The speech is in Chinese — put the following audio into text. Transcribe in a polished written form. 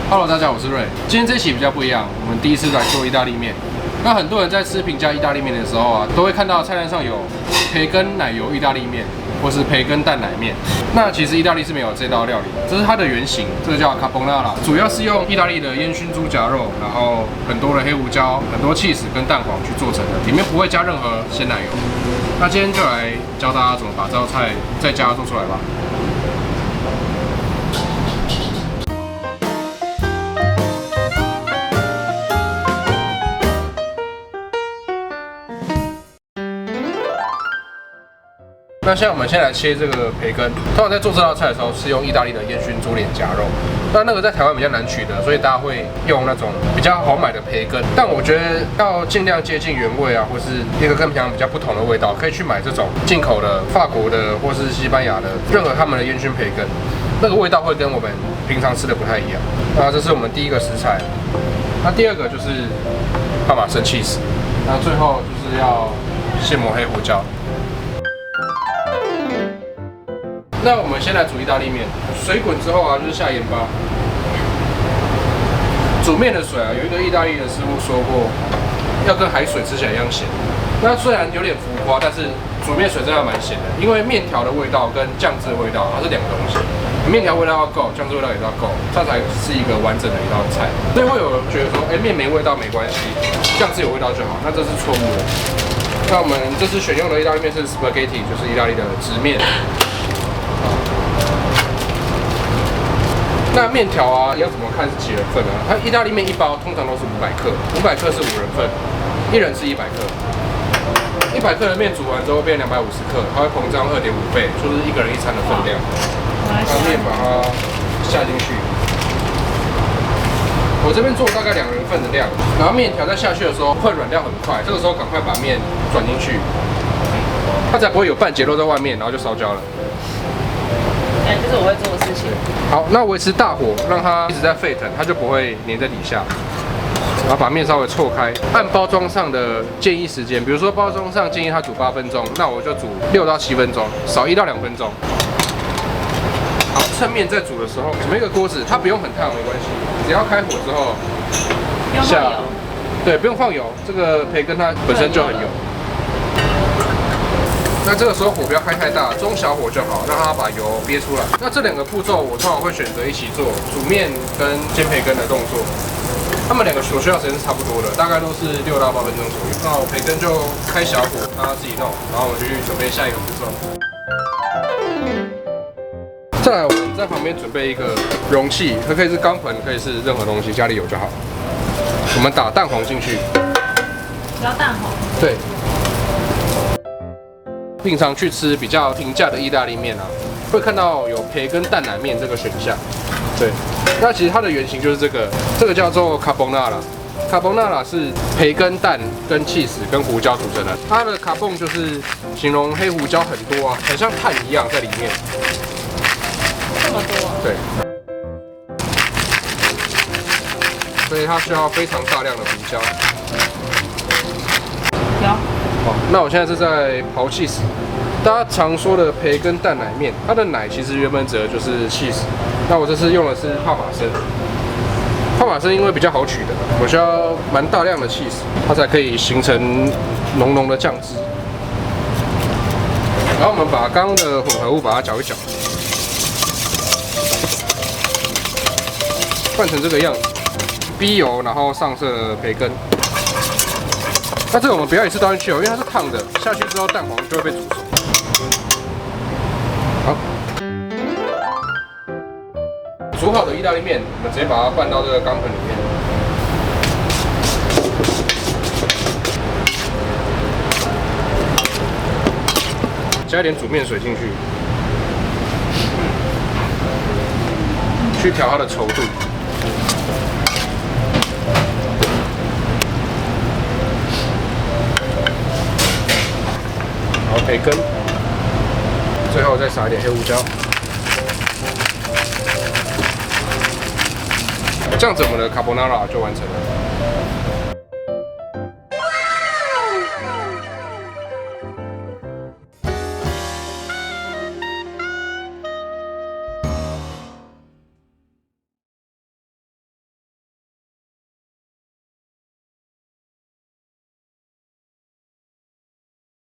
Hello， 大家好，我是瑞。今天这期比较不一样，我们第一次来做意大利面。那很多人在吃平价意大利面的时候啊，都会看到菜单上有培根奶油意大利面，或是培根蛋奶面。那其实意大利是没有这道料理，这是它的原型，这个叫 carbonara， 主要是用意大利的烟熏猪夹肉，然后很多的黑胡椒、很多 cheese 跟蛋黄去做成的，里面不会加任何鲜奶油。那今天就来教大家怎么把这道菜在家做出来吧。那现在我们先来切这个培根。通常在做这道菜的时候是用意大利的烟熏猪脸夹肉，那个在台湾比较难取得，所以大家会用那种比较好买的培根。但我觉得要尽量接近原味啊，或是一个跟平常比较不同的味道，可以去买这种进口的法国的或是西班牙的任何他们的烟熏培根，那个味道会跟我们平常吃的不太一样。那这是我们第一个食材。那第二个就是帕玛森起司，那最后就是要现磨黑胡椒。那我们先来煮意大利面，水滚之后啊，就是下盐巴。煮面的水啊，有一个意大利的师傅说过，要跟海水吃起来一样咸。那虽然有点浮夸，但是煮面水真的蛮咸的，因为面条的味道跟酱汁的味道它是两个东西，面条味道要够，酱汁味道也要够，这才是一个完整的一道菜。所以会有人觉得说，面没味道没关系，酱汁有味道就好，那这是错误的。那我们这次选用的意大利面是 spaghetti， 就是意大利的直面。那面条啊，要怎么看是几人份呢？它意大利面一包通常都是500克，500克是5人份，一人是100克。100克的面煮完之后变250克，它会膨胀2.5倍，就是一个人一餐的分量。那面把它下进去，我这边做大概2人份的量，然后面条在下去的时候会软掉很快，这个时候赶快把面转进去，它才不会有半截露在外面，然后就烧焦了。这是我会做的事情。好，那维持大火，让它一直在沸腾，它就不会粘在底下。然后把面稍微错开，按包装上的建议时间，比如说包装上建议它煮8分钟，那我就煮6到7分钟，少1到2分钟。好，趁面在煮的时候，准备一个锅子，它不用很烫没关系，只要开火之后下，对，不用放油，这个培根它本身就很油。那这个时候火不要开太大，中小火就好，让它把油憋出来。那这2个步骤我通常会选择一起做，煮面跟煎培根的动作。他们2个所需要时间是差不多的，大概都是6到8分钟左右。那我培根就开小火，让它自己弄，然后我就去准备下一个步骤。再来，我们在旁边准备一个容器，它可以是钢盆，可以是任何东西，家里有就好。我们打蛋黄进去，只要蛋黄。对。平常去吃比较平价的意大利面啊，会看到有培根蛋奶面这个选项。对，那其实它的原型就是这个叫做 carbonara。carbonara 是培根蛋跟 cheese 跟胡椒组成的。它的 carbon 就是形容黑胡椒很多啊，很像碳一样在里面。这么多？对。所以它需要非常大量的胡椒。有。好，那我现在是在刨cheese。大家常说的培根蛋奶面，它的奶其实原本指的就是 cheese。那我这次用的是帕玛森。帕玛森因为比较好取得，我需要蛮大量的 cheese， 它才可以形成浓浓的酱汁。然后我们把刚刚的混合物把它搅一搅，拌成这个样子，逼油，然后上色培根。那这个我们不要一次倒进去哦，因为它是烫的，下去之后蛋黄就会被煮熟。好，煮好的意大利面，我们直接把它拌到这个钢盆里面。加一点煮面水进去，去调它的稠度。然后培根，最后再撒一点黑胡椒。这样子我们的 carbonara 就完成了。